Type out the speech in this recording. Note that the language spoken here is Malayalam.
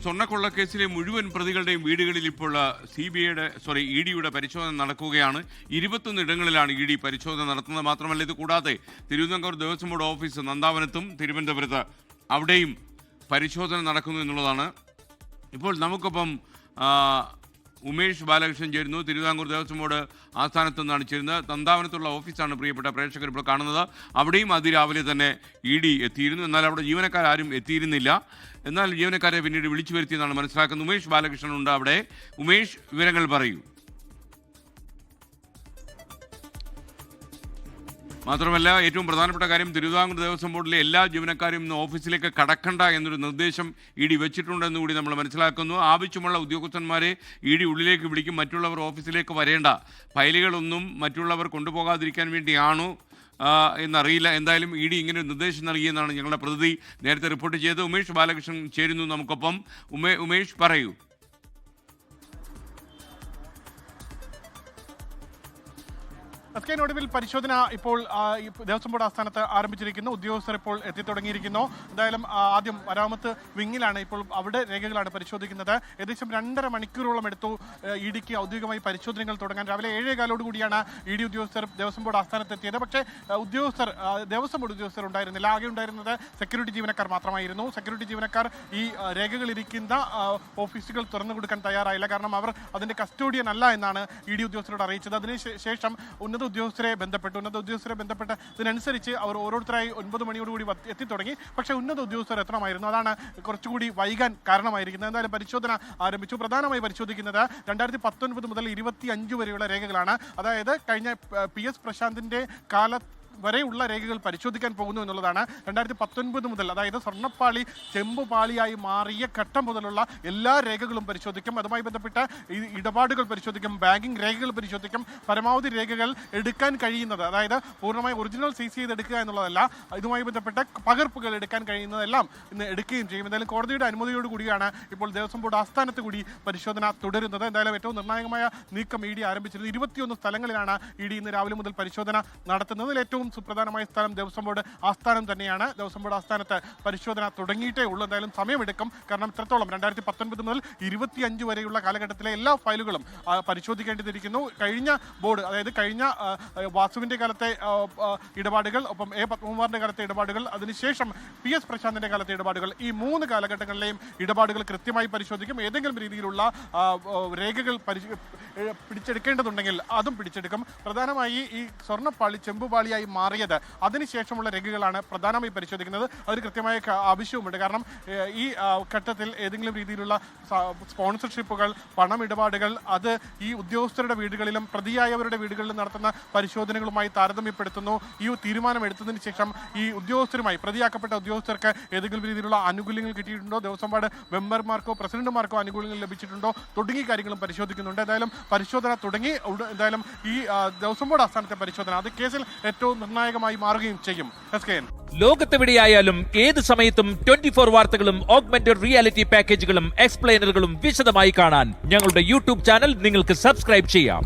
സ്വർണ്ണക്കൊള്ളക്കേസിലെ മുഴുവൻ പ്രതികളുടെയും വീടുകളിൽ ഇപ്പോൾ ഇ ഡിയുടെ പരിശോധന നടക്കുകയാണ്. 21 ഇടങ്ങളിലാണ് ഇ ഡി പരിശോധന നടത്തുന്നത്. മാത്രമല്ല, ഇത് കൂടാതെ തിരുവിതാംകൂർ ദേവസ്വം ബോർഡ് ഓഫീസ് നന്ദാവനത്തും തിരുവനന്തപുരത്ത് അവിടെയും പരിശോധന നടക്കുന്നു എന്നുള്ളതാണ്. ഇപ്പോൾ നമുക്കൊപ്പം ഉമേഷ് ബാലകൃഷ്ണൻ ചേരുന്നു. തിരുവിതാംകൂർ ദേവസ്വം ബോർഡ് ആസ്ഥാനത്തു നിന്നാണ് ചേരുന്നത്. നന്ദാവനത്തുള്ള ഓഫീസാണ് പ്രിയപ്പെട്ട പ്രേക്ഷകർ ഇപ്പോൾ കാണുന്നത്. അവിടെയും അതിരാവിലെ തന്നെ ഇ ഡി എത്തിയിരുന്നു. എന്നാൽ അവിടെ ജീവനക്കാരും എത്തിയിരുന്നില്ല. എന്നാൽ ജീവനക്കാരെ പിന്നീട് വിളിച്ചു വരുത്തിയെന്നാണ് മനസ്സിലാക്കുന്നത്. ഉമേഷ് ബാലകൃഷ്ണൻ ഉണ്ട് അവിടെ. ഉമേഷ്, വിവരങ്ങൾ പറയൂ. മാത്രമല്ല, ഏറ്റവും പ്രധാനപ്പെട്ട കാര്യം, തിരുവിതാംകൂർ ദേവസ്വം ബോർഡിലെ എല്ലാ ജീവനക്കാരും ഇന്ന് ഓഫീസിലേക്ക് കടക്കണ്ട എന്നൊരു നിർദ്ദേശം ഇ ഡി വെച്ചിട്ടുണ്ടെന്ന് കൂടി നമ്മൾ മനസ്സിലാക്കുന്നു. ആവശ്യമുള്ള ഉദ്യോഗസ്ഥന്മാരെ ഇ ഡി ഉള്ളിലേക്ക് വിളിക്കും. മറ്റുള്ളവർ ഓഫീസിലേക്ക് വരേണ്ട. ഫയലുകളൊന്നും മറ്റുള്ളവർ കൊണ്ടുപോകാതിരിക്കാൻ വേണ്ടിയാണോ എന്നറിയില്ല. എന്തായാലും ഇ ഡി ഇങ്ങനെ ഒരു നിർദ്ദേശം നൽകിയെന്നാണ് ഞങ്ങളുടെ പ്രതിനിധി നേരത്തെ റിപ്പോർട്ട് ചെയ്തത്. ഉമേഷ് ബാലകൃഷ്ണൻ ചേരുന്നു നമുക്കൊപ്പം. ഉമേഷ്, പറയൂ. ഒടുവിൽ പരിശോധന ഇപ്പോൾ ദേവസ്വം ബോർഡ് ആസ്ഥാനത്ത് ആരംഭിച്ചിരിക്കുന്നു. ഉദ്യോഗസ്ഥർ ഇപ്പോൾ എത്തിത്തുടങ്ങിയിരിക്കുന്നു. എന്തായാലും ആദ്യം മരാമത്ത് വിങ്ങിലാണ് ഇപ്പോൾ അവിടെ രേഖകളാണ് പരിശോധിക്കുന്നത്. ഏകദേശം 2.5 മണിക്കൂറോളം എടുത്തു ഇ ഡിക്ക് ഔദ്യോഗികമായി പരിശോധനകൾ തുടങ്ങാൻ. രാവിലെ 7:15 കൂടിയാണ് ഇ ഡി ഉദ്യോഗസ്ഥർ ദേവസ്വം ബോർഡ് ആസ്ഥാനത്ത് എത്തിയത്. പക്ഷേ ദേവസ്വം ബോർഡ് ഉദ്യോഗസ്ഥർ ഉണ്ടായിരുന്നില്ല. ആകെ ഉണ്ടായിരുന്നത് സെക്യൂരിറ്റി ജീവനക്കാർ മാത്രമായിരുന്നു. സെക്യൂരിറ്റി ജീവനക്കാർ ഈ രേഖകൾ ഇരിക്കുന്ന ഓഫീസുകൾ തുറന്നു കൊടുക്കാൻ തയ്യാറായില്ല. കാരണം അവർ അതിന്റെ കസ്റ്റോഡിയൻ അല്ല എന്നാണ് ഇ ഡി ഉദ്യോഗസ്ഥരോട് അറിയിച്ചത്. അതിനുശേഷം ഉന്നത ഉദ്യോഗസ്ഥരെ ബന്ധപ്പെട്ടതിനനുസരിച്ച് അവർ ഓരോരുത്തരായി 9 മണിയോടുകൂടി എത്തിത്തുടങ്ങി. പക്ഷേ ഉന്നത ഉദ്യോഗസ്ഥർ എത്തണമായിരുന്നു. അതാണ് കുറച്ചുകൂടി വൈകാൻ കാരണമായിരിക്കുന്നത്. എന്തായാലും പരിശോധന ആരംഭിച്ചു. പ്രധാനമായി പരിശോധിക്കുന്നത് 2019 മുതൽ 25 വരെയുള്ള രേഖകളാണ്. അതായത് കഴിഞ്ഞ PS പ്രശാന്തിന്റെ വരെയുള്ള രേഖകൾ പരിശോധിക്കാൻ പോകുന്നു എന്നുള്ളതാണ്. 2019 മുതൽ, അതായത് സ്വർണ്ണപ്പാളി ചെമ്പുപാളിയായി മാറിയ ഘട്ടം മുതലുള്ള എല്ലാ രേഖകളും പരിശോധിക്കും. അതുമായി ബന്ധപ്പെട്ട ഇടപാടുകൾ പരിശോധിക്കും. ബാങ്കിങ് രേഖകൾ പരിശോധിക്കും. പരമാവധി രേഖകൾ എടുക്കാൻ കഴിയുന്നത്, അതായത് പൂർണ്ണമായി ഒറിജിനൽ സീസ് ചെയ്തെടുക്കുക എന്നുള്ളതല്ല, ഇതുമായി ബന്ധപ്പെട്ട പകർപ്പുകൾ എടുക്കാൻ കഴിയുന്നതെല്ലാം ഇന്ന് എടുക്കുകയും ചെയ്യും. എന്തായാലും കോടതിയുടെ അനുമതിയോടുകൂടിയാണ് ഇപ്പോൾ ദേവസ്വം ബോർഡ് ആസ്ഥാനത്ത് കൂടി പരിശോധന തുടരുന്നത്. എന്തായാലും ഏറ്റവും നിർണായകമായ നീക്കം ഇ ഡി ആരംഭിച്ചിരുന്നത്. 21 സ്ഥലങ്ങളിലാണ് ഇ ഡി ഇന്ന് രാവിലെ മുതൽ പരിശോധന നടത്തുന്നത്. ഏറ്റവും സുപ്രധാനമായ സ്ഥലം ദേവസ്വം ബോർഡ് ആസ്ഥാനം തന്നെയാണ്. ദേവസ്വം ബോർഡ് ആസ്ഥാനത്ത് പരിശോധന തുടങ്ങിയിട്ടേ ഉള്ളൂ. എന്തായാലും സമയമെടുക്കും. കാരണം ഇത്രത്തോളം 2019 മുതൽ 25 വരെയുള്ള കാലഘട്ടത്തിലെ എല്ലാ ഫയലുകളും പരിശോധിക്കേണ്ടിയിരിക്കുന്നു. കഴിഞ്ഞ ബോർഡ്, അതായത് കഴിഞ്ഞ വാസുവിന്റെ കാലത്തെ ഇടപാടുകൾ, ഒപ്പം A. പത്മകുമാറിന്റെ കാലത്തെ ഇടപാടുകൾ, അതിനുശേഷം PS പ്രശാന്തിന്റെ കാലത്തെ ഇടപാടുകൾ, ഈ 3 കാലഘട്ടങ്ങളിലെയും ഇടപാടുകൾ കൃത്യമായി പരിശോധിക്കും. ഏതെങ്കിലും രീതിയിലുള്ള രേഖകൾ പിടിച്ചെടുക്കേണ്ടതുണ്ടെങ്കിൽ അതും പിടിച്ചെടുക്കും. പ്രധാനമായി ഈ സ്വർണ്ണപ്പാളി ചെമ്പുപാളിയായി മാറിയത്, അതിനുശേഷമുള്ള രേഖകളാണ് പ്രധാനമായി പരിശോധിക്കുന്നത്. അതിന് കൃത്യമായ ആവശ്യവുമുണ്ട്. കാരണം ഈ ഘട്ടത്തിൽ ഏതെങ്കിലും രീതിയിലുള്ള സ്പോൺസർഷിപ്പുകൾ, പണമിടപാടുകൾ, അത് ഈ ഉദ്യോഗസ്ഥരുടെ വീടുകളിലും പ്രതിയായവരുടെ വീടുകളിലും നടത്തുന്ന പരിശോധനകളുമായി താരതമ്യപ്പെടുത്തുന്നു. ഈ തീരുമാനം എടുത്തതിന് ശേഷം ഈ ഉദ്യോഗസ്ഥരുമായി, പ്രതിയാക്കപ്പെട്ട ഉദ്യോഗസ്ഥർക്ക് ഏതെങ്കിലും രീതിയിലുള്ള ആനുകൂല്യങ്ങൾ കിട്ടിയിട്ടുണ്ടോ, ദേവസ്വം ബോർഡ് മെമ്പർമാർക്കോ പ്രസിഡന്റുമാർക്കോ ആനുകൂല്യങ്ങൾ ലഭിച്ചിട്ടുണ്ടോ തുടങ്ങിയ കാര്യങ്ങളും പരിശോധിക്കുന്നുണ്ട്. എന്തായാലും പരിശോധന തുടങ്ങി. എന്തായാലും ഈ ദേവസ്വം ബോർഡ് ആസ്ഥാനത്തെ പരിശോധന അത് കേസിൽ ഏറ്റവും നിർണായകമായി മാറുകയും ചെയ്യും. ലോകത്തെവിടെയായാലും ഏത് സമയത്തും 24 വാർത്തകളും ഓഗ്മെന്റഡ് റിയാലിറ്റി പാക്കേജുകളും എക്സ്പ്ലെയിനറുകളും വിശദമായി കാണാൻ ഞങ്ങളുടെ യൂട്യൂബ് ചാനൽ നിങ്ങൾക്ക് സബ്സ്ക്രൈബ് ചെയ്യാം.